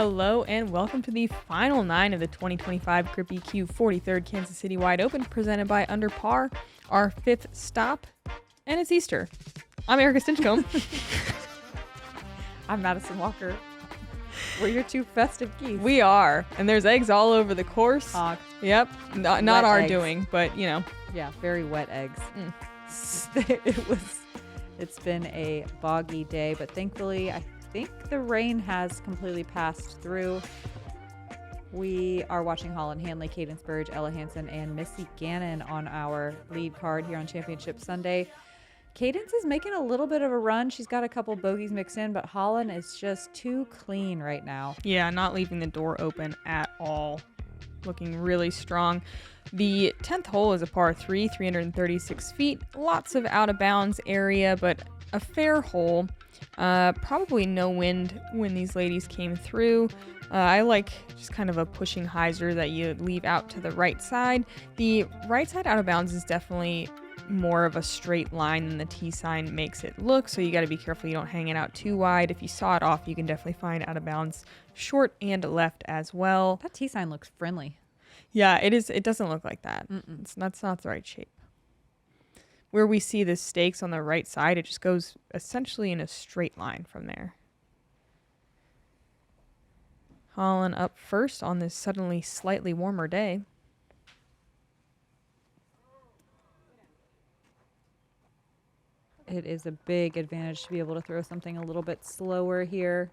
Hello and welcome to the final 9 of the 2025 Grip EQ 43rd Kansas City Wide Open presented by Under Par, our 5th stop, and it's Easter. I'm Erika Stinchcomb. I'm Madison Walker. We're your two festive geese. We are, and there's eggs all over the course. Hog. Yep, not our eggs. Doing, but you know. Yeah, very wet eggs. It's been a boggy day, but thankfully I think the rain has completely passed through. We are watching Holyn, Handley, Cadence, Burge, Hansen, and Missy Gannon on our lead card here on Championship Sunday. Cadence is making a little bit of a run. She's got a couple bogeys mixed in, but Holyn is just too clean right now. Yeah, not leaving the door open at all. Looking really strong. The 10th hole is a par 3, 336 feet. Lots of out of bounds area, but a fair hole. Probably no wind when these ladies came through. I like just kind of a pushing hyzer that you leave out to the right side. The right side out of bounds is definitely more of a straight line than the T sign makes it look, so you got to be careful you don't hang it out too wide. If you saw it off, you can definitely find out of bounds short and left as well. That T sign looks friendly. Yeah, it is. It doesn't look like that. It's not the right shape. Where we see the stakes on the right side, it just goes essentially in a straight line from there. Holyn up first on this suddenly slightly warmer day. It is a big advantage to be able to throw something a little bit slower here.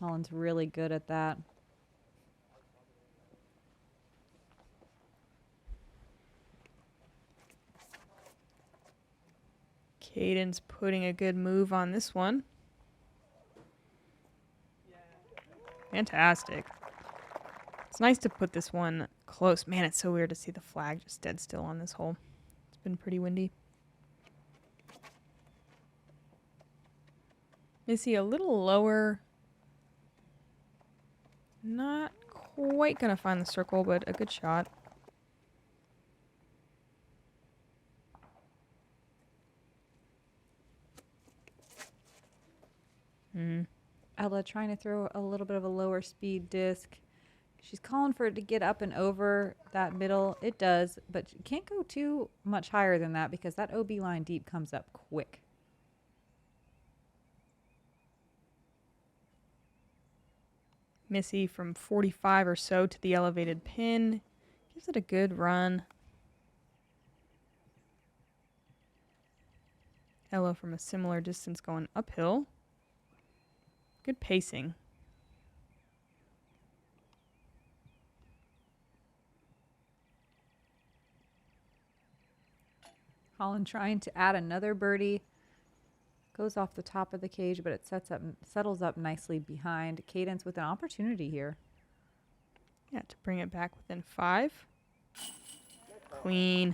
Holyn's really good at that. Cadence putting a good move on this one. Fantastic. It's nice to put this one close. Man, it's so weird to see the flag just dead still on this hole. It's been pretty windy. Missy a little lower. Not quite going to find the circle, but a good shot. Ella trying to throw a little bit of a lower speed disc. She's calling for it to get up and over that middle. It does, but you can't go too much higher than that because that OB line deep comes up quick. Missy from 45 or so to the elevated pin. Gives it a good run. Ella from a similar distance going uphill. Good pacing. Holyn trying to add another birdie. Goes off the top of the cage, but it settles up nicely behind. Cadence with an opportunity here. Yeah, to bring it back within 5. Clean.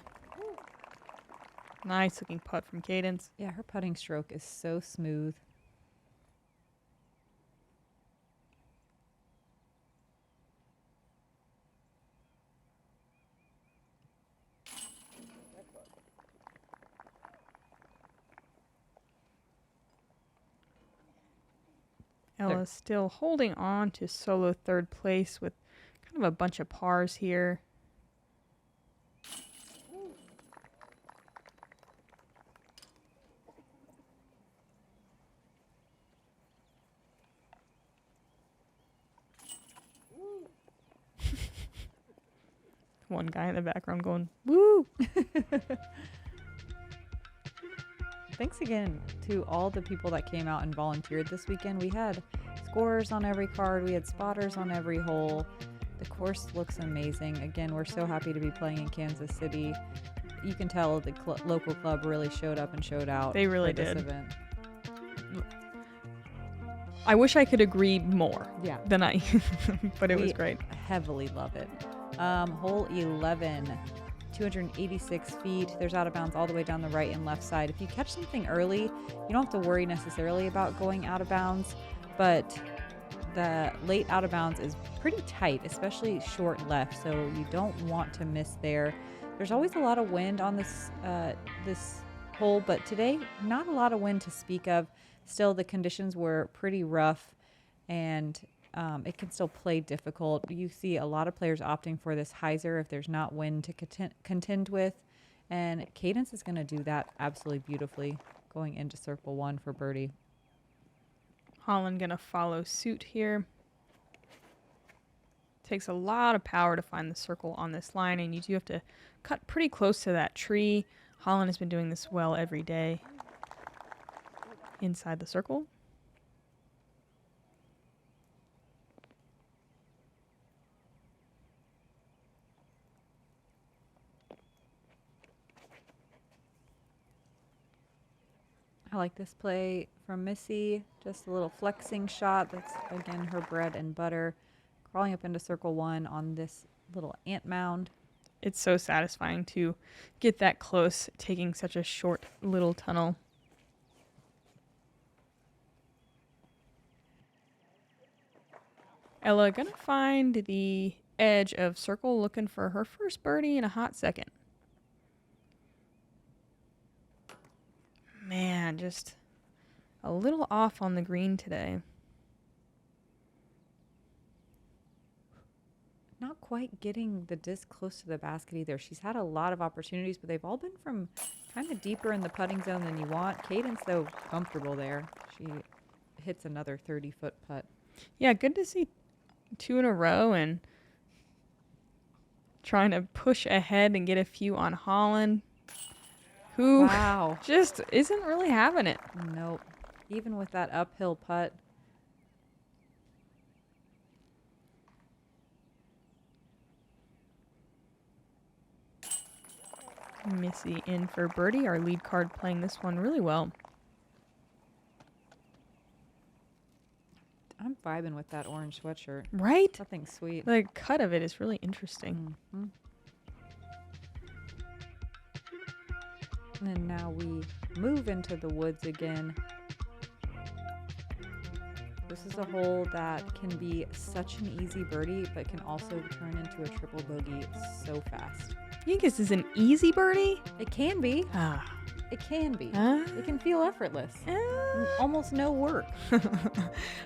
Nice looking putt from Cadence. Yeah, her putting stroke is so smooth. Ella's still holding on to solo third place with kind of a bunch of pars here. One guy in the background going, woo! Thanks again to all the people that came out and volunteered this weekend. We had scorers on every card. We had spotters on every hole. The course looks amazing. Again, we're so happy to be playing in Kansas City. You can tell the local club really showed up and showed out. They really for this did. Event. I wish I could agree more. Yeah. Than I, but it was great. Heavily love it. Hole 11. 286 feet. There's out of bounds all the way down the right and left side. If you catch something early, you don't have to worry necessarily about going out of bounds, but the late out of bounds is pretty tight, especially short left, so you don't want to miss there. There's always a lot of wind on this hole, but today not a lot of wind to speak of. Still, the conditions were pretty rough, and it can still play difficult. You see a lot of players opting for this hyzer if there's not wind to contend with. And Cadence is going to do that absolutely beautifully going into circle 1 for birdie. Holyn going to follow suit here. Takes a lot of power to find the circle on this line, and you do have to cut pretty close to that tree. Holyn has been doing this well every day inside the circle. I like this play from Missy. Just a little flexing shot. That's, again, her bread and butter. Crawling up into circle 1 on this little ant mound. It's so satisfying to get that close, taking such a short little tunnel. Ella gonna find the edge of circle, looking for her first birdie in a hot second. Man, just a little off on the green today. Not quite getting the disc close to the basket either. She's had a lot of opportunities, but they've all been from kind of deeper in the putting zone than you want. Cadence, though, comfortable there. She hits another 30-foot putt. Yeah, good to see 2 in a row and trying to push ahead and get a few on Holyn, who Wow. just isn't really having it. Nope. Even with that uphill putt. Missy in for birdie, our lead card, playing this one really well. I'm vibing with that orange sweatshirt. Right? Something sweet. The cut of it is really interesting. Mhm. And then now we move into the woods again. This is a hole that can be such an easy birdie, but can also turn into a triple bogey so fast. You think this is an easy birdie? It can be. Ah. It can be. Ah. It can feel effortless. Almost no work.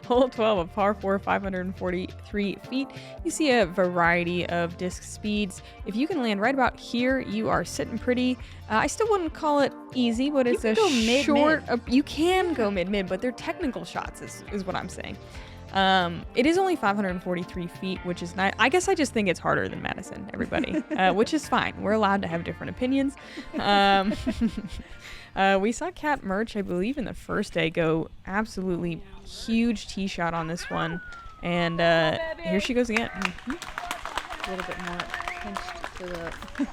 Hole 12, a par 4, 543 feet. You see a variety of disc speeds. If you can land right about here, you are sitting pretty. I still wouldn't call it easy, but it's a short. You can go mid-mid, but they're technical shots, is what I'm saying. It is only 543 feet, which is nice. I guess I just think it's harder than Madison, everybody, which is fine. We're allowed to have different opinions. We saw Kat Merch, I believe, in the first day go absolutely huge tee shot on this one. And here she goes again. A little bit more pinched to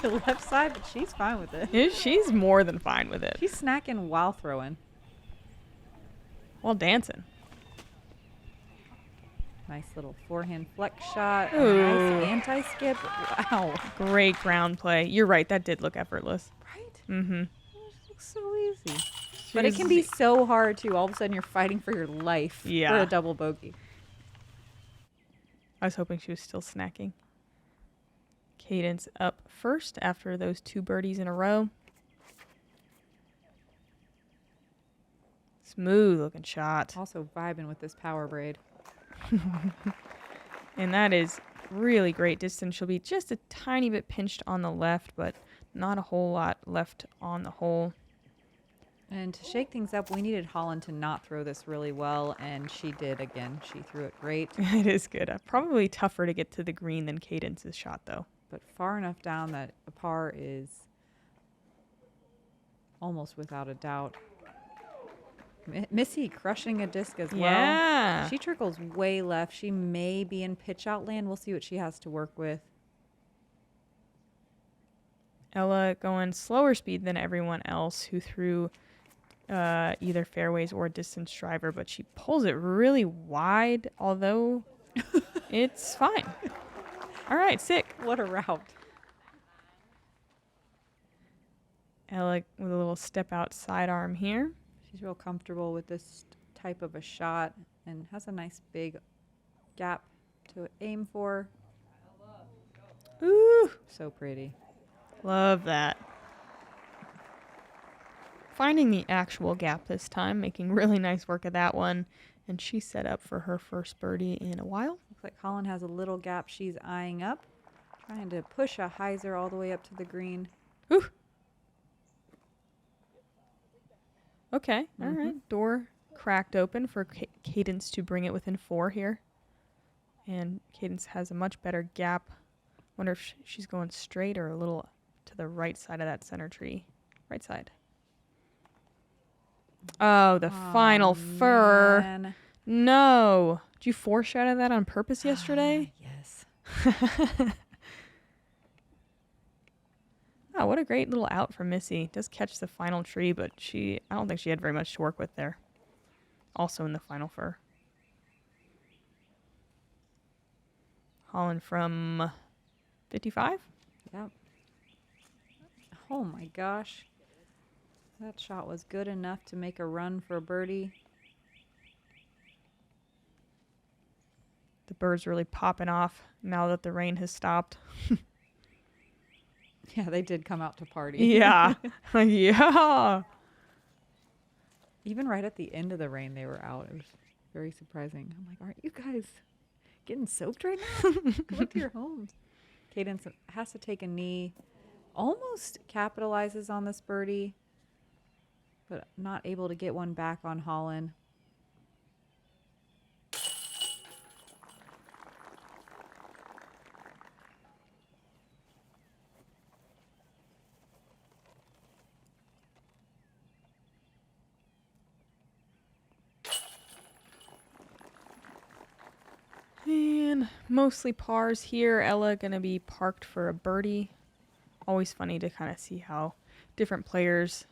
the left side, but she's fine with it. She's more than fine with it. She's snacking while throwing. While dancing. Nice little forehand flex shot. Ooh. Nice anti-skip. Wow. Great ground play. You're right. That did look effortless. Right? Mm-hmm. It looks so easy. But it can be so hard, too. All of a sudden, you're fighting for your life for a double bogey. I was hoping she was still snacking. Cadence up first after those 2 birdies in a row. Smooth looking shot. Also vibing with this power braid. And that is really great distance. She'll be just a tiny bit pinched on the left, but not a whole lot left on the hole. And to shake things up, we needed Holyn to not throw this really well, and she did again. She threw it great. It is good. Probably tougher to get to the green than Cadence's shot, though. But far enough down that a par is almost without a doubt. Missy crushing a disc as well. Yeah. She trickles way left. She may be in pitch out land. We'll see what she has to work with. Ella going slower speed than everyone else who threw either fairways or a distance driver, but she pulls it really wide, although it's fine. All right, sick. What a route. Ella with a little step out sidearm here. She's real comfortable with this type of a shot and has a nice big gap to aim for. Ooh, So pretty. love that. Finding the actual gap this time, making really nice work of that one. And she's set up for her first birdie in a while. Looks like Holyn has a little gap she's eyeing up. Trying to push a hyzer all the way up to the green. Ooh. Okay, all right. Door cracked open for Cadence to bring it within 4 here. And Cadence has a much better gap. Wonder if she's going straight or a little to the right side of that center tree. Right side. Oh, the final fur. Man. No. Did you foreshadow that on purpose yesterday? Yes. Oh, what a great little out for Missy. Does catch the final tree, but I don't think she had very much to work with there. Also in the final fur. Holyn from 55? Yep. Oh my gosh. That shot was good enough to make a run for a birdie. The bird's really popping off now that the rain has stopped. Yeah, they did come out to party. Yeah. Yeah. Even right at the end of the rain, they were out. It was very surprising. I'm like, aren't you guys getting soaked right now? Go back to your homes. Cadence has to take a knee. Almost capitalizes on this birdie, but not able to get one back on Holyn. And mostly pars here. Ella gonna be parked for a birdie. Always funny to kind of see how different players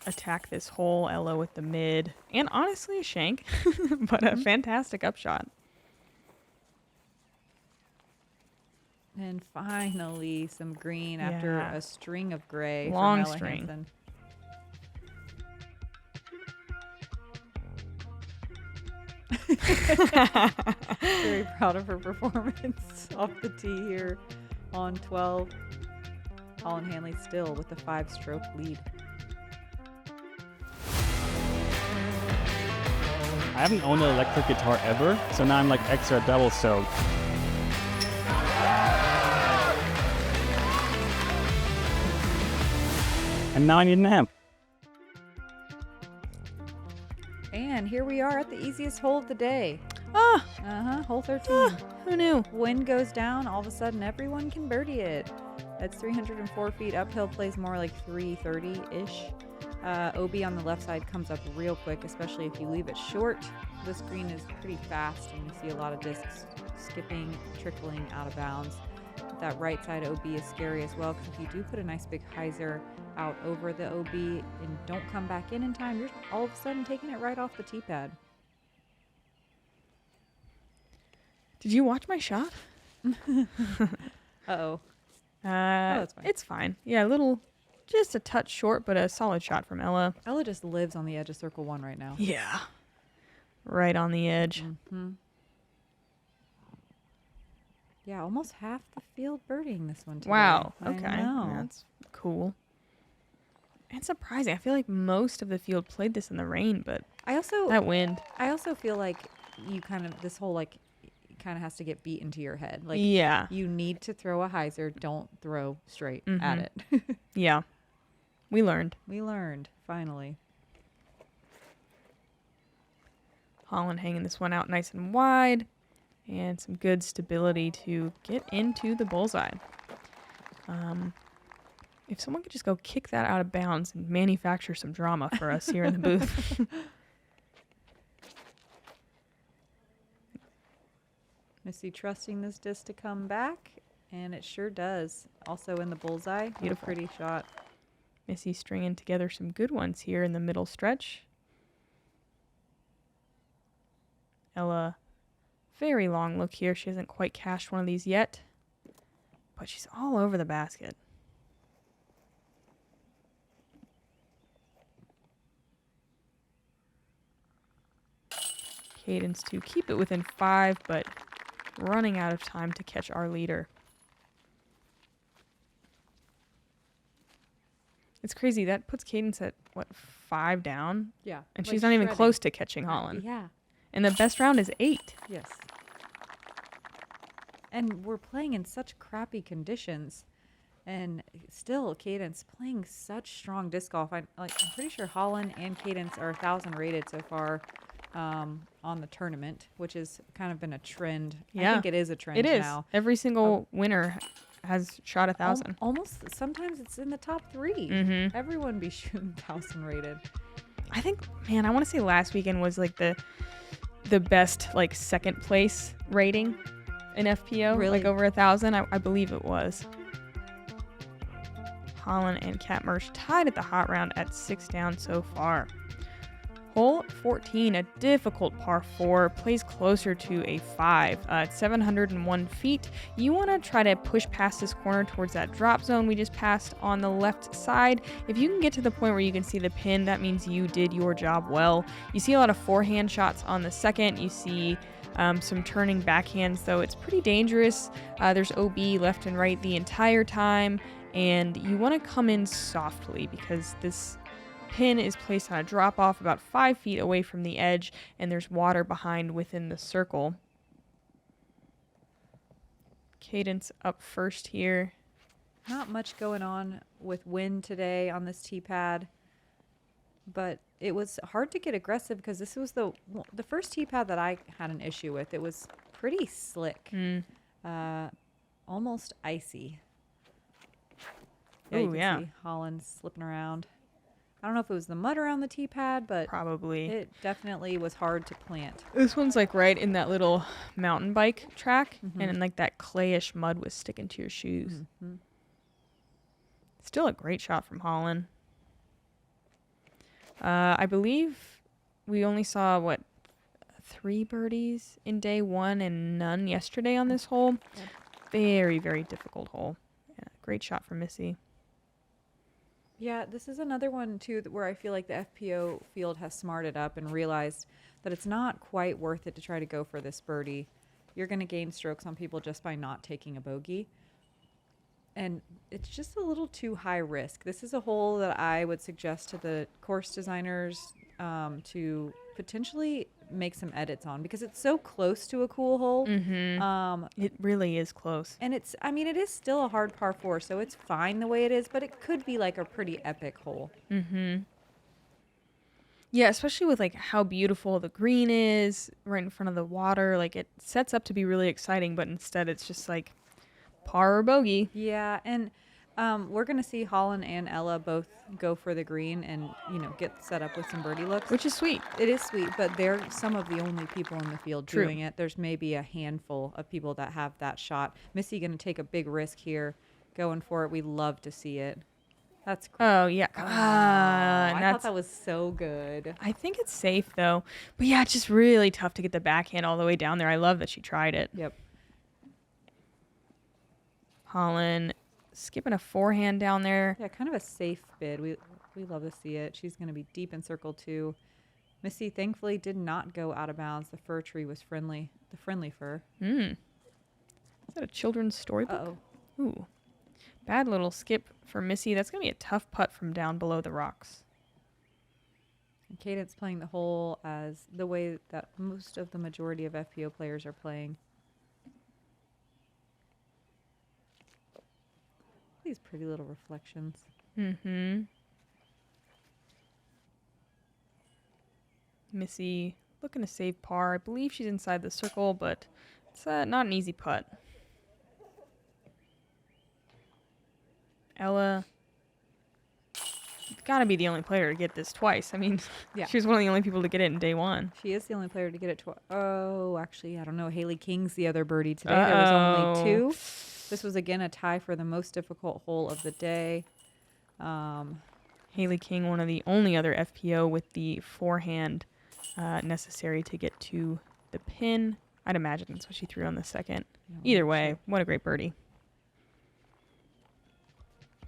attack this hole. Ella with the mid, and honestly a shank, but a fantastic upshot. And finally some green after Yeah. a string of gray. Long from Ella string. Hansen. Very proud of her performance off the tee here on 12. Holyn Handley still with the 5-stroke lead. I haven't owned an electric guitar ever, so now I'm like extra double soaked. And now I need an amp. And here we are at the easiest hole of the day. Ah, Hole 13. who knew? Wind goes down, all of a sudden everyone can birdie it. That's 304 feet uphill, plays more like 330-ish. OB on the left side comes up real quick, especially if you leave it short. This green is pretty fast, and you see a lot of discs skipping, trickling out of bounds. That right side OB is scary as well, because if you do put a nice big hyzer out over the OB and don't come back in time, you're all of a sudden taking it right off the tee pad. Did you watch my shot? Uh-oh. That's fine. It's fine. Yeah, just a touch short, but a solid shot from Ella. Ella just lives on the edge of circle 1 right now. Yeah. Right on the edge. Mm-hmm. Yeah, almost half the field birdieing this one today. Wow. I Okay. know. That's cool. And surprising. I feel like most of the field played this in the rain, but I also feel like this whole kind of has to get beat into your head. Like, yeah. you need to throw a hyzer. Don't throw straight at it. Yeah. We learned. We learned, finally. Holyn hanging this one out nice and wide. And some good stability to get into the bullseye. If someone could just go kick that out of bounds and manufacture some drama for us here in the booth. Missy trusting this disc to come back, and it sure does. Also in the bullseye. What a Beautiful. pretty shot. Missy stringing together some good ones here in the middle stretch. Ella, very long look here. She hasn't quite cashed one of these yet, but she's all over the basket. Cadence to keep it within 5, but running out of time to catch our leader. It's crazy. That puts Cadence at, 5 down? Yeah. And like she's not even shredding. close to catching Holyn. Yeah. And the best round is 8. Yes. And we're playing in such crappy conditions. And still, Cadence playing such strong disc golf. I'm pretty sure Holyn and Cadence are 1,000 rated so far on the tournament, which has kind of been a trend. Yeah. I think it is a trend now. Every single winner has shot 1,000. Almost sometimes it's in the top 3. Mm-hmm. Everyone be shooting 1,000 rated. I think, man, I want to say last weekend was like the best like second place rating in FPO. Really? Like over 1,000. I believe it was. Holyn and Kat Mersch tied at the hot round at 6 down so far. Hole 14, a difficult par 4, plays closer to a 5 at 701 feet. You want to try to push past this corner towards that drop zone we just passed on the left side. If you can get to the point where you can see the pin, that means you did your job well. You see a lot of forehand shots on the second. You see some turning backhands, though it's pretty dangerous. There's OB left and right the entire time, and you want to come in softly because this pin is placed on a drop off about 5 feet away from the edge, and there's water behind within the circle. Cadence up first here. Not much going on with wind today on this tee pad, but it was hard to get aggressive because this was the first tee pad that I had an issue with. It was pretty slick, almost icy. Yeah, you can see Holyn slipping around. I don't know if it was the mud around the tee pad, but Probably. it definitely was hard to plant. This one's like right in that little mountain bike track, and like that clayish mud was sticking to your shoes. Still a great shot from Holyn. I believe we only saw, 3 birdies in day 1 and none yesterday on this hole. Yep. Very, very difficult hole. Yeah, great shot from Missy. Yeah, this is another one, too, where I feel like the FPO field has smarted up and realized that it's not quite worth it to try to go for this birdie. You're going to gain strokes on people just by not taking a bogey. And it's just a little too high risk. This is a hole that I would suggest to the course designers to potentially make some edits on because it's so close to a cool hole. It really is close. And it is still a hard par 4, so it's fine the way it is, but it could be like a pretty epic hole. Yeah, especially with like how beautiful the green is right in front of the water. Like it sets up to be really exciting, but instead it's just like par or bogey. Yeah, and we're going to see Holyn and Ella both go for the green and, get set up with some birdie looks. Which is sweet. It is sweet, but they're some of the only people in the field True. doing it. There's maybe a handful of people that have that shot. Missy going to take a big risk here, going for it. We love to see it. That's cool. Oh, yeah. I thought that was so good. I think it's safe, though. But yeah, it's just really tough to get the backhand all the way down there. I love that she tried it. Yep. Holyn skipping a forehand down there. Yeah, kind of a safe bid. We love to see it. She's going to be deep in circle 2. Missy thankfully did not go out of bounds. The fir tree was friendly. The friendly fir. Is that a children's storybook? Uh-oh. Ooh. Bad little skip for Missy. That's going to be a tough putt from down below the rocks. And Cadence playing the hole as the way that most of the majority of FPO players are playing. These pretty little reflections. Missy looking to save par. I believe she's inside the circle, but it's not an easy putt. Ella, got to be the only player to get this twice. I mean, Yeah. she was one of the only people to get it in day 1. She is the only player to get it twice. Oh, actually, I don't know. Haley King's the other birdie today. There was only 2. This was, again, a tie for the most difficult hole of the day. Haley King, one of the only other FPO with the forehand necessary to get to the pin. I'd imagine that's what she threw on the second. Either way, what a great birdie.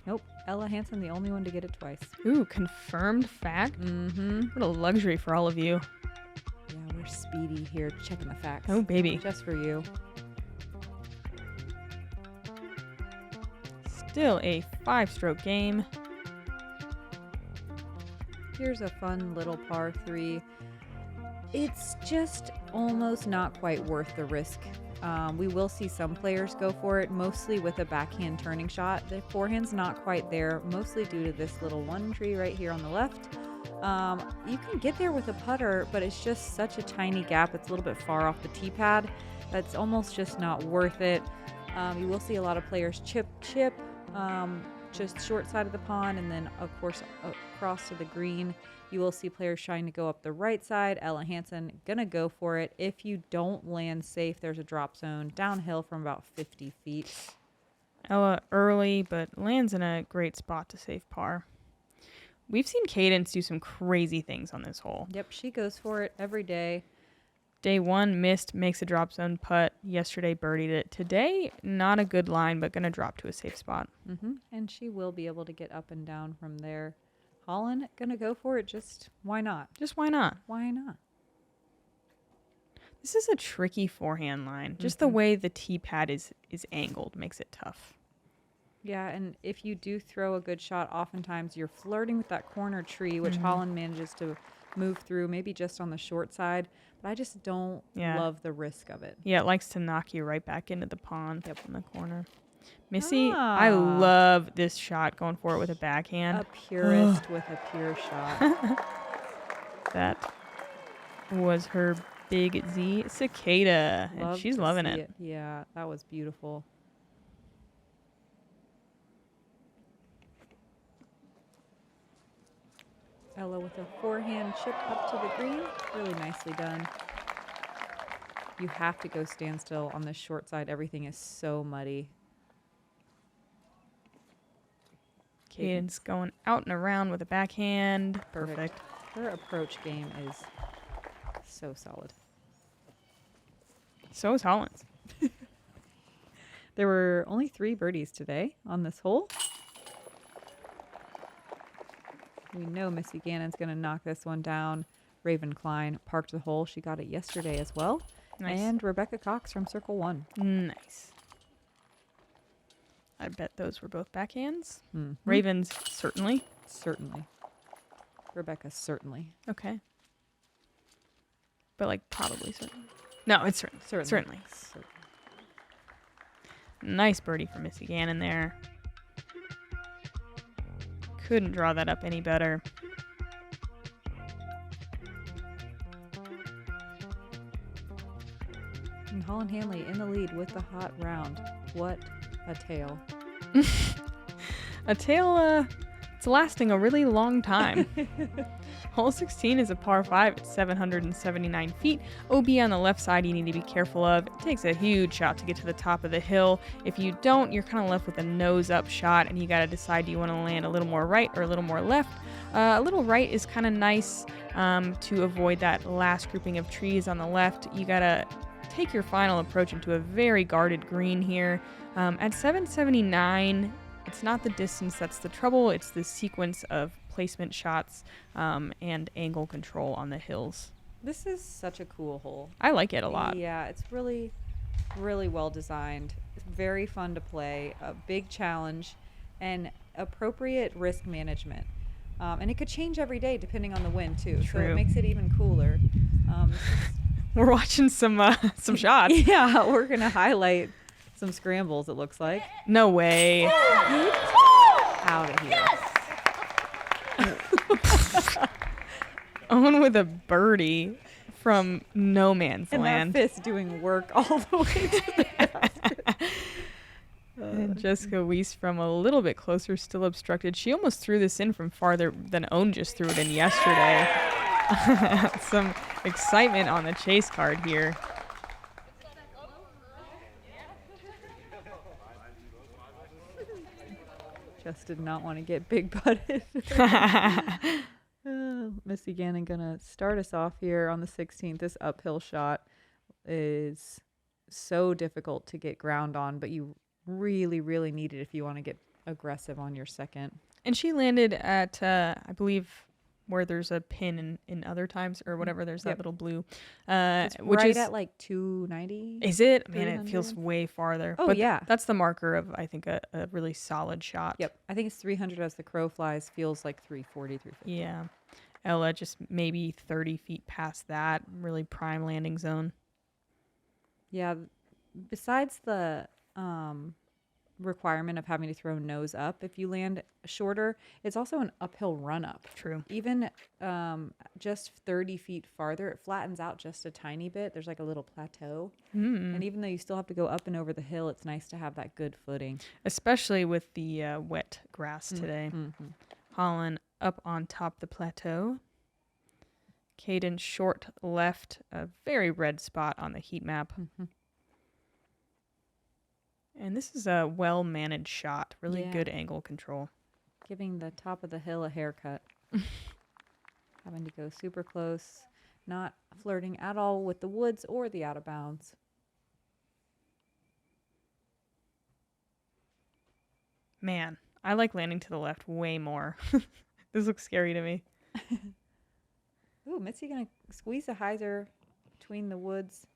Nope. Ella Hansen, the only one to get it twice. Ooh, confirmed fact? What a luxury for all of you. Yeah, we're speedy here checking the facts. Oh, baby. Just for you. Still a 5-stroke game. Here's a fun little par 3. It's just almost not quite worth the risk. We will see some players go for it, mostly with a backhand turning shot. The forehand's not quite there, mostly due to this little one tree right here on the left. You can get there with a putter, but it's just such a tiny gap. It's a little bit far off the tee pad. That's almost just not worth it. You will see a lot of players chip, just short side of the pond, and then of course across to the green. You will see players trying to go up the right side. Ella Hansen gonna go for it. If you don't land safe, there's a drop zone downhill from about 50 feet. Ella early, but lands in a great spot to save par. We've seen Cadence do some crazy things on this hole. Yep, she goes for it every day. Day 1 missed, makes a drop zone putt. Yesterday birdied it. Today, not a good line, but gonna drop to a safe spot. And she will be able to get up and down from there. Holyn gonna go for it. Just why not? Just why not? Why not? This is a tricky forehand line. Just the way the tee pad is angled makes it tough. Yeah, and if you do throw a good shot, oftentimes you're flirting with that corner tree, which Holyn manages to move through, maybe just on the short side. But I just don't love the risk of it. Yeah, it likes to knock you right back into the pond in the corner. Missy, I love this shot, going for it with a backhand. A purist with a pure shot. That was her big Z cicada, and Love she's to loving see it. Yeah, that was beautiful. Ella with a forehand chip up to the green. Really nicely done. You have to go standstill on the short side. Everything is so muddy. Cadence going out and around with a backhand. Perfect. Her approach game is so solid. So is Holland's. There were only 3 birdies today on this hole. We know Missy Gannon's going to knock this one down. Raven Klein parked the hole. She got it yesterday as well. Nice. And Rebecca Cox from Circle 1. Nice. I bet those were both backhands. Ravens, certainly. Certainly. Rebecca, certainly. Okay. But, like, probably certainly. No, it's certainly. Certainly. Nice birdie for Missy Gannon there. Couldn't draw that up any better. And Holyn Handley in the lead with the hot round. What a tail. A tail, it's lasting a really long time. Hole 16 is a par 5 at 779 feet. OB on the left side you need to be careful of. It takes a huge shot to get to the top of the hill. If you don't, you're kind of left with a nose-up shot, and you got to decide, do you want to land a little more right or a little more left? A little right is kind of nice to avoid that last grouping of trees on the left. You got to take your final approach into a very guarded green here. At 779, it's not the distance that's the trouble. It's the sequence of placement shots and angle control on the hills. This is such a cool hole. I like it a lot. Yeah, it's really, really well designed. It's very fun to play, a big challenge, and appropriate risk management. And it could change every day depending on the wind too. True. So it makes it even cooler. We're watching some shots. Yeah, we're gonna highlight some scrambles. It looks like. No way. Out of here. Owen with a birdie from no man's And land. that fist doing work all the way to the basket. And Jessica Weiss from a little bit closer, still obstructed. She almost threw this in from farther than Owen just threw it in yesterday. Some excitement on the chase card here. Just did not want to get big butted. Missy Gannon gonna start us off here on the 16th. This uphill shot is so difficult to get ground on, but you really, really need it if you want to get aggressive on your second. And she landed at, I believe, where there's a pin in other times or whatever. There's that little blue. It's which right is at like 290. Is it? Man, it 300? feels way farther. Oh, but yeah. That's the marker of, I think, a really solid shot. Yep. I think it's 300 as the crow flies. Feels like 340, 350. Yeah. Ella just maybe 30 feet past that. Really prime landing zone. Yeah. Besides the requirement of having to throw nose up if you land shorter, it's also an uphill run up. True. Even just 30 feet farther, it flattens out just a tiny bit. There's like a little plateau. And even though you still have to go up and over the hill, it's nice to have that good footing. Especially with the wet grass today. Holyn up on top the plateau. Cadence short left, a very red spot on the heat map. And this is a well-managed shot. Really good angle control. Giving the top of the hill a haircut. Having to go super close. Not flirting at all with the woods or the out of bounds. Man, I like landing to the left way more. This looks scary to me. Ooh, Missy going to squeeze a hyzer between the woods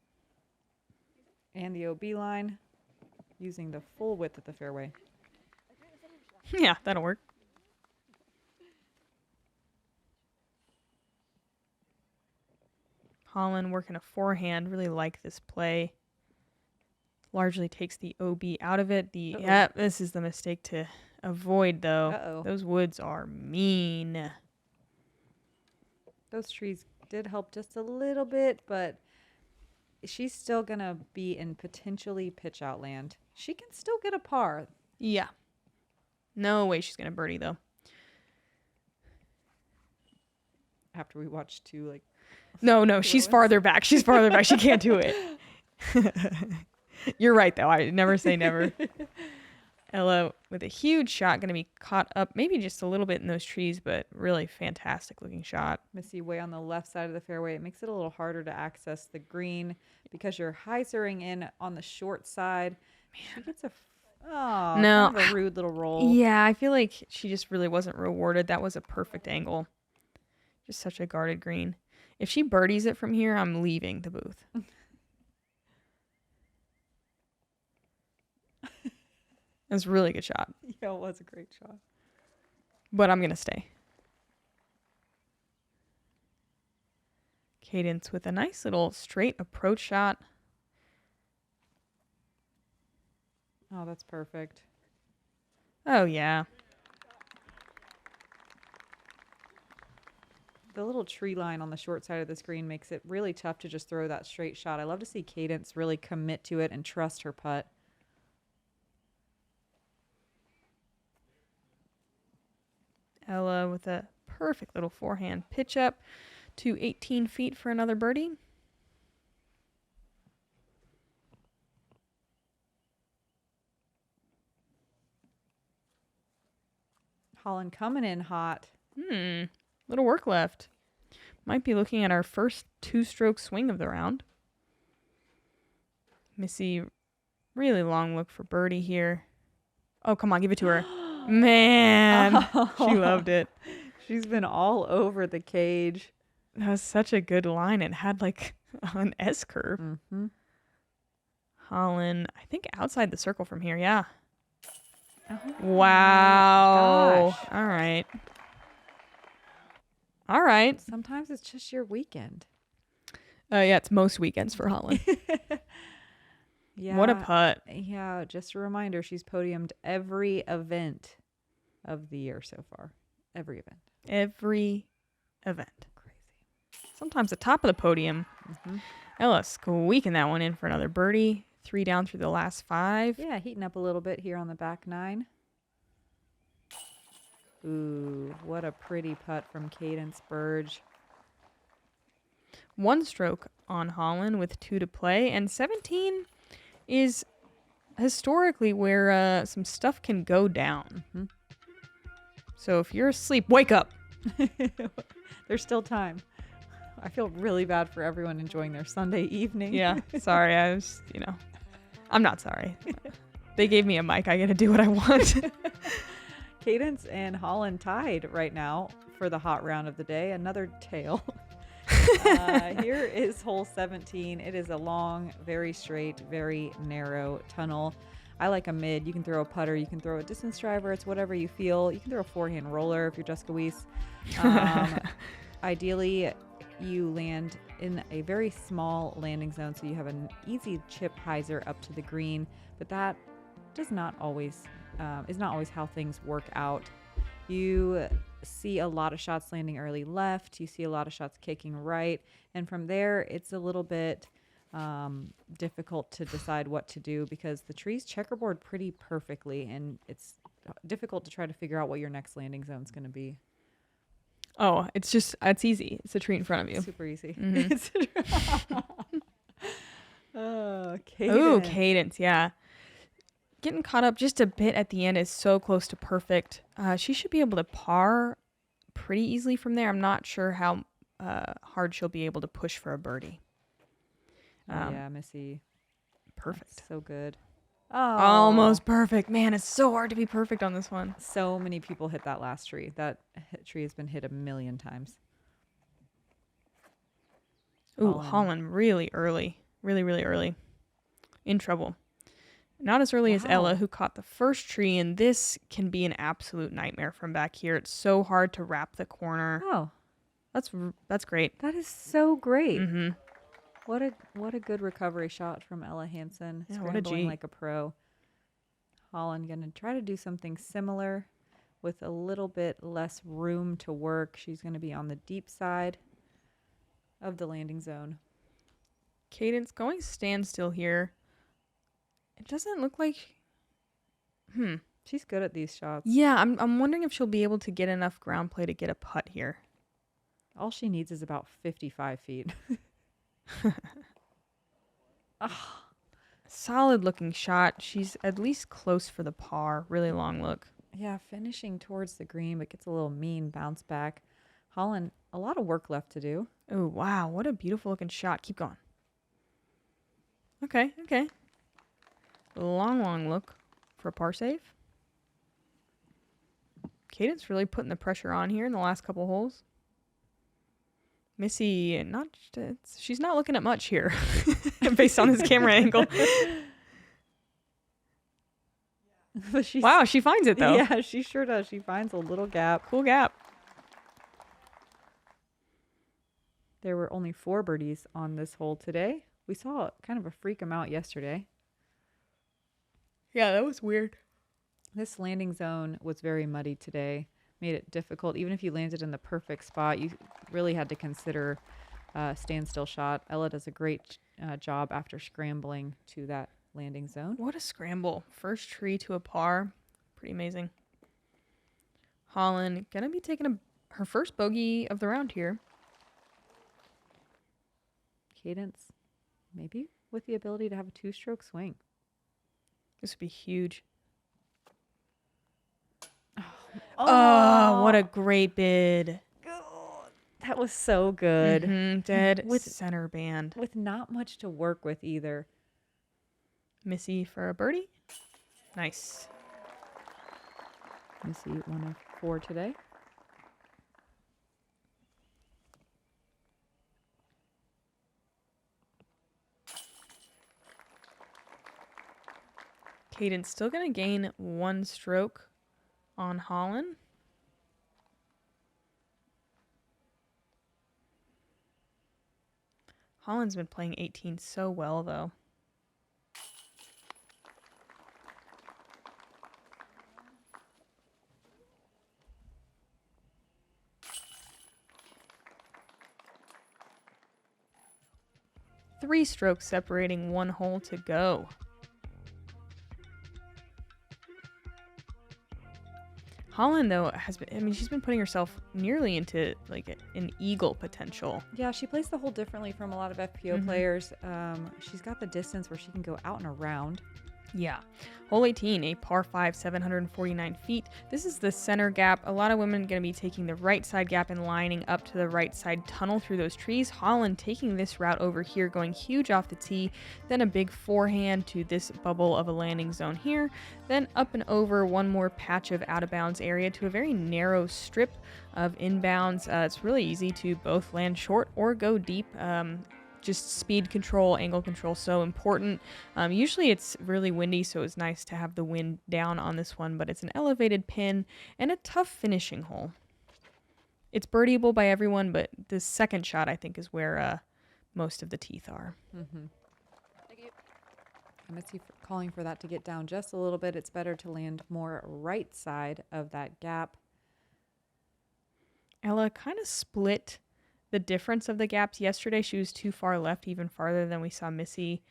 and the OB line. Using the full width of the fairway. Yeah, that'll work. Holyn working a forehand. Really like this play. Largely takes the OB out of it. This is the mistake to avoid, though. Those woods are mean. Those trees did help just a little bit, but she's still going to be in potentially pitch out land. She can still get a par. Yeah. No way she's going to birdie, though. After we watch two, like... No, she's farther back. She's farther back. She can't do it. You're right, though. I never say never. Ella with a huge shot, going to be caught up maybe just a little bit in those trees, but really fantastic looking shot. Missy way on the left side of the fairway. It makes it a little harder to access the green because you're hyzering in on the short side. She gets kind of a rude little roll. Yeah, I feel like she just really wasn't rewarded. That was a perfect angle. Just such a guarded green. If she birdies it from here, I'm leaving the booth. It was a really good shot. Yeah, it was a great shot. But I'm going to stay. Cadence with a nice little straight approach shot. Oh, that's perfect. Oh, yeah. The little tree line on the short side of the screen makes it really tough to just throw that straight shot. I love to see Cadence really commit to it and trust her putt. Ella with a perfect little forehand pitch up to 18 feet for another birdie. Holyn coming in hot. Little work left. Might be looking at our first two-stroke swing of the round. Missy, really long look for birdie here. Oh, come on, give it to her. Man, she loved it. She's been all over the cage. That was such a good line. It had like an S curve. Holyn, I think outside the circle from here. Yeah. Wow. Gosh. All right. All right. Sometimes it's just your weekend. Yeah, it's most weekends for Holyn. Yeah. What a putt. Yeah, just a reminder, she's podiumed every event of the year so far. Every event. Every event. Crazy. Sometimes the top of the podium. Ella squeaking that one in for another birdie. 3 down through the last 5. Yeah, heating up a little bit here on the back 9. Ooh, what a pretty putt from Cadence Burge. 1 stroke on Holyn with 2 to play. And 17 is historically where some stuff can go down. So if you're asleep, wake up. There's still time. I feel really bad for everyone enjoying their Sunday evening. Yeah, sorry. I was, I'm not sorry. They gave me a mic. I got to do what I want. Cadence and Holyn tied right now for the hot round of the day. Another tail. Here is hole 17. It is a long, very straight, very narrow tunnel. I like a mid. You can throw a putter. You can throw a distance driver. It's whatever you feel. You can throw a forehand roller if you're Jessica Weiss. ideally, you land in a very small landing zone, so you have an easy chip hyzer up to the green, but that does not always is not always how things work out. You see a lot of shots landing early left. You see a lot of shots kicking right, and from there, it's a little bit difficult to decide what to do because the trees checkerboard pretty perfectly, and it's difficult to try to figure out what your next landing zone is going to be. Oh, it's easy. It's a tree in front of you. Super easy. Mm-hmm. Oh, Ooh, Cadence. Cadence, yeah. Getting caught up just a bit at the end is so close to perfect. She should be able to par pretty easily from there. I'm not sure how hard she'll be able to push for a birdie. Yeah, Missy. Perfect. That's so good. Oh, Almost perfect. Man, it's so hard to be perfect on this one. So many people hit that last tree. That tree has been hit a million times. Ooh, Holyn really early. Really, really early. In trouble. Not as early as Ella, who caught the first tree, and this can be an absolute nightmare from back here. It's so hard to wrap the corner. Oh, that's great. that is so great. Mm-hmm. What a good recovery shot from Ella Hansen, Yeah, what a scrambling G. like a pro. Holyn gonna try to do something similar with a little bit less room to work. She's gonna be on the deep side of the landing zone. Cadence going standstill here. It doesn't look like... She's good at these shots. Yeah, I'm wondering if she'll be able to get enough ground play to get a putt here. All she needs is about 55 feet. Solid looking shot. She's at least close for the par. Really long look. Yeah, finishing towards the green, but gets a little mean bounce back. Holyn, a lot of work left to do. Oh, wow. What a beautiful looking shot. Keep going. Okay. Long look for a par save. Cadence really putting the pressure on here in the last couple holes. Missy, she's not looking at much here based on this camera angle. But Wow, she finds it though. Yeah, she sure does. She finds a little gap. Cool gap. There were only 4 birdies on this hole today. We saw kind of a freak amount yesterday. Yeah, that was weird. This landing zone was very muddy today. Made it difficult. Even if you landed in the perfect spot, you really had to consider a standstill shot. Ella does a great job after scrambling to that landing zone. What a scramble. First tree to a par. Pretty amazing. Holyn gonna be taking her first bogey of the round here. Cadence, maybe with the ability to have a 2-stroke swing. This would be huge. Oh, What a great bid. that was so good. Dead With- center band. With not much to work with either. Missy for a birdie. Nice. Missy, 1 of 4 today. Cadence still going to gain 1 stroke on Holyn. Holland's been playing 18 so well, though. Three strokes separating 1 hole to go. Holyn, though, she's been putting herself nearly into like an eagle potential. Yeah, she plays the hole differently from a lot of FPO players. She's got the distance where she can go out and around. Yeah. Hole 18, a par 5, 749 feet. This is the center gap. A lot of women going to be taking the right side gap and lining up to the right side tunnel through those trees. Holyn taking this route over here, going huge off the tee, then a big forehand to this bubble of a landing zone here, then up and over 1 more patch of out of bounds area to a very narrow strip of inbounds. It's really easy to both land short or go deep. Just speed control, angle control, so important. Usually it's really windy, so it's nice to have the wind down on this one, but it's an elevated pin and a tough finishing hole. it's birdieable by everyone, but the second shot I think is where most of the teeth are. Mm-hmm. Missy calling for that to get down just a little bit. It's better to land more right side of that gap. Ella kind of split the difference of the gaps. Yesterday she was too far left, even farther than we saw Missy.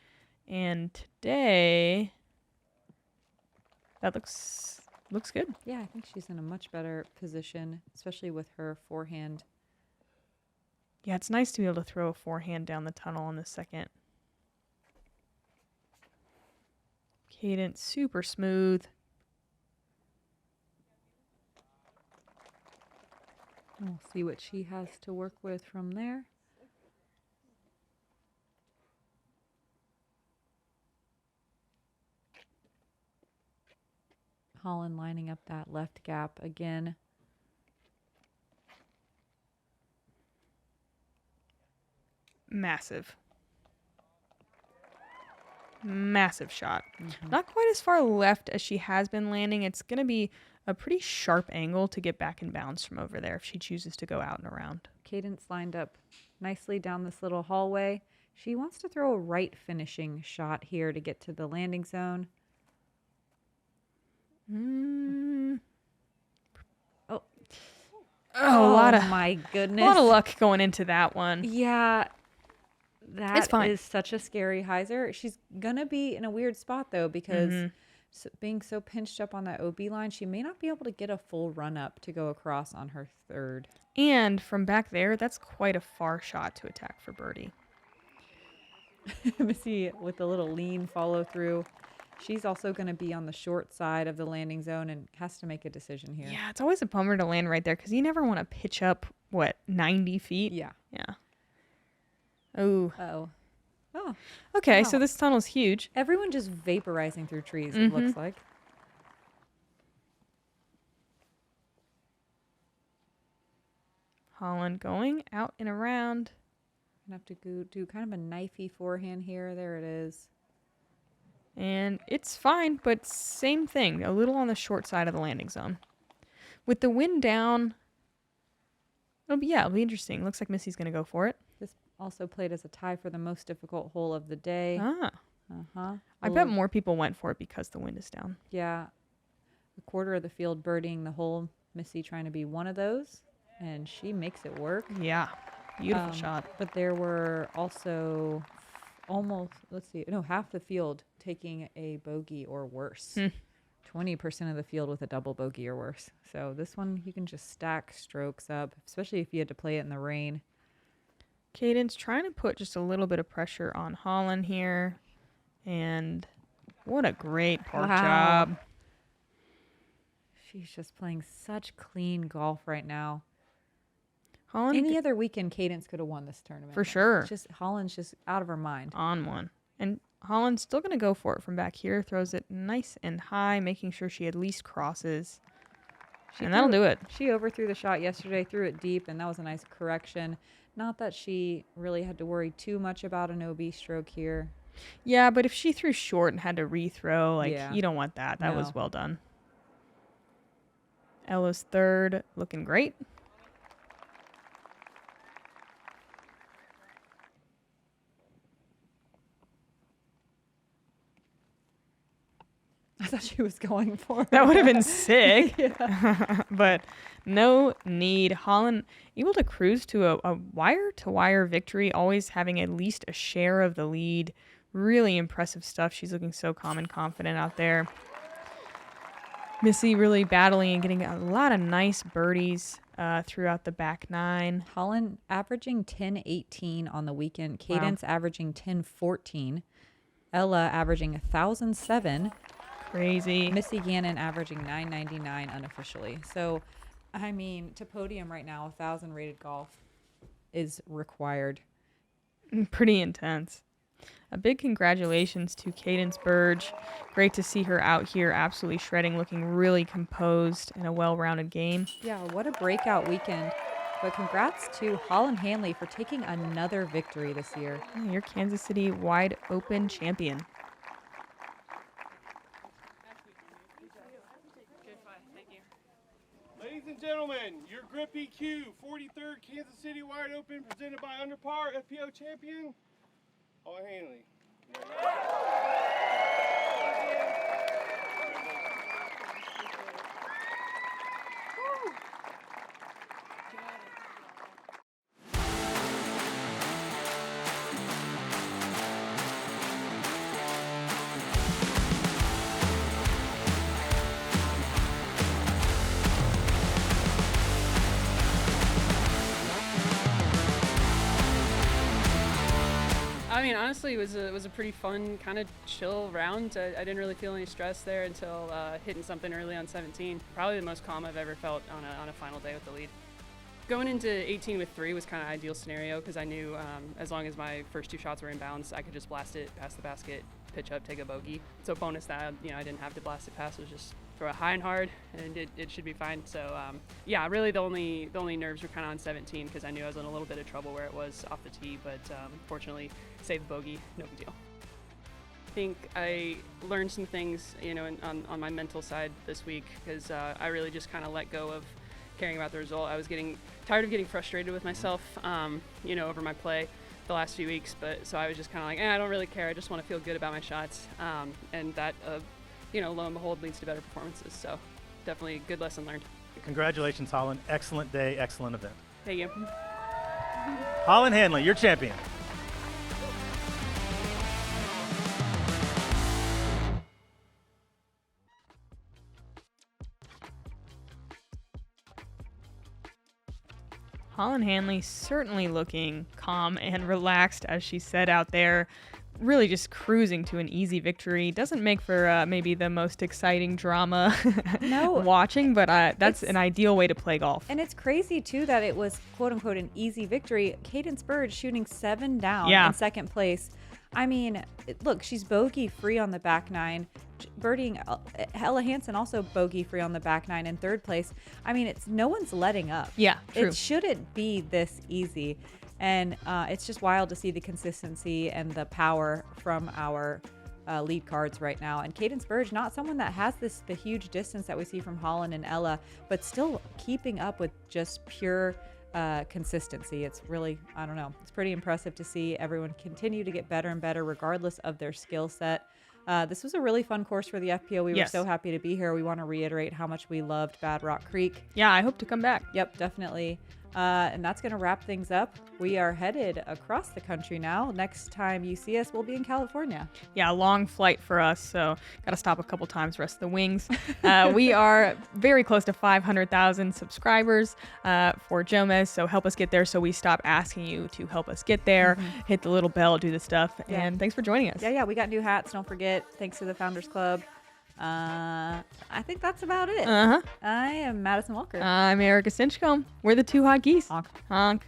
And today, that looks good. Yeah, I think she's in a much better position, especially with her forehand. Yeah, it's nice to be able to throw a forehand down the tunnel on the second. Cadence, super smooth. We'll see what she has to work with from there. Holyn lining up that left gap again. Massive shot. Mm-hmm. Not quite as far left as she has been landing. It's going to be a pretty sharp angle to get back in bounds from over there if she chooses to go out and around. Cadence lined up nicely down this little hallway. She wants to throw a right finishing shot here to get to the landing zone. Oh, a lot of my goodness. A lot of luck going into that one. Yeah. It's fine. That is such a scary hyzer. She's going to be in a weird spot, though, because being so pinched up on that OB line, she may not be able to get a full run up to go across on her third. And from back there, that's quite a far shot to attack for birdie. Missy with a little lean follow through. She's also going to be on the short side of the landing zone and has to make a decision here. Yeah, it's always a bummer to land right there because you never want to pitch up, 90 feet? Yeah. Yeah. Oh. Oh. Okay, wow. So this tunnel's huge. Everyone just vaporizing through trees, it looks like. Holyn going out and around. Gonna have to go do kind of a knifey forehand here. There it is. And it's fine, but same thing. A little on the short side of the landing zone. With the wind down, it'll be interesting. Looks like Missy's going to go for it. This also played as a tie for the most difficult hole of the day. Ah. Uh-huh. I bet more people went for it because the wind is down. Yeah. A quarter of the field birdieing the hole. Missy trying to be one of those. And she makes it work. Yeah. Beautiful shot. But there were also half the field taking a bogey or worse. 20% of the field with a double bogey or worse. So this one, you can just stack strokes up, especially if you had to play it in the rain. Cadence trying to put just a little bit of pressure on Holyn here. And what a great park job. She's just playing such clean golf right now. Holyn, any other weekend, Cadence could have won this tournament. For sure. Holyn's just out of her mind. On one. And Holyn's still going to go for it from back here. Throws it nice and high, making sure she at least crosses. And that'll do it. She overthrew the shot yesterday, threw it deep, and that was a nice correction. Not that she really had to worry too much about an OB stroke here. Yeah, but if she threw short and had to rethrow, you don't want that. That was well done. Ella's third, looking great. I thought she was going for it. That would have been sick. But no need. Holyn able to cruise to a wire-to-wire victory, always having at least a share of the lead. Really impressive stuff. She's looking so calm and confident out there. Missy really battling and getting a lot of nice birdies throughout the back nine. Holyn averaging 10-18 on the weekend. Cadence averaging 10-14. Ella averaging 1,007. Crazy. Missy Gannon averaging 999 unofficially. So, I mean, to podium right now, 1,000 rated golf is required. Pretty intense. A big congratulations to Cadence Burge. Great to see her out here absolutely shredding, looking really composed in a well-rounded game. Yeah, what a breakout weekend. But congrats to Holyn Handley for taking another victory this year. Yeah, your Kansas City Wide Open champion. Ladies and gentlemen, your Grip EQ 43rd Kansas City Wide Open presented by Under Par FPO champion, Holyn Handley. I mean, honestly, it was a pretty fun, kind of chill round. I didn't really feel any stress there until hitting something early on 17. Probably the most calm I've ever felt on a final day with the lead. Going into 18 with 3 was kind of ideal scenario because I knew as long as my first 2 shots were in bounds, I could just blast it past the basket, pitch up, take a bogey. So bonus that I didn't have to blast it past, was just throw it high and hard, and it should be fine. So yeah, really the only nerves were kind of on 17 because I knew I was in a little bit of trouble where it was off the tee, but fortunately saved the bogey, no big deal. I think I learned some things, on my mental side this week because I really just kind of let go of caring about the result. I was getting tired of getting frustrated with myself, over my play the last few weeks. But so I was just kind of like, I don't really care. I just want to feel good about my shots, and that, lo and behold, leads to better performances. So definitely a good lesson learned. Congratulations, Holyn. Excellent day, excellent event. Thank you. Holyn Handley, your champion. Holyn Handley certainly looking calm and relaxed as she said out there, really just cruising to an easy victory. Doesn't make for maybe the most exciting drama watching, but that's an ideal way to play golf. And it's crazy too that it was quote unquote an easy victory. Cadence Burge shooting 7 down in second place. I mean, look, she's bogey free on the back 9. Birdieing Ella Hansen also bogey free on the back 9 in third place. I mean, it's no one's letting up. Yeah, true. It shouldn't be this easy. And it's just wild to see the consistency and the power from our lead cards right now. And Cadence Burge, not someone that has the huge distance that we see from Holyn and Ella, but still keeping up with just pure consistency. It's really, I don't know, it's pretty impressive to see everyone continue to get better and better regardless of their skill set. This was a really fun course for the FPO. We were so happy to be here. We want to reiterate how much we loved Bad Rock Creek. Yeah, I hope to come back. Yep, definitely. And that's going to wrap things up. We are headed across the country now. Next time you see us, we'll be in California. Yeah, a long flight for us, so got to stop a couple times, rest the wings. We are very close to 500,000 subscribers for Jomez, so help us get there so we stop asking you to help us get there. Hit the little bell, do the stuff, and thanks for joining us. Yeah, we got new hats, don't forget. Thanks to the Founders Club. I think that's about it. I am Madison Walker. I'm Erika Stinchcomb. We're the 2 hot geese. Honk. Honk.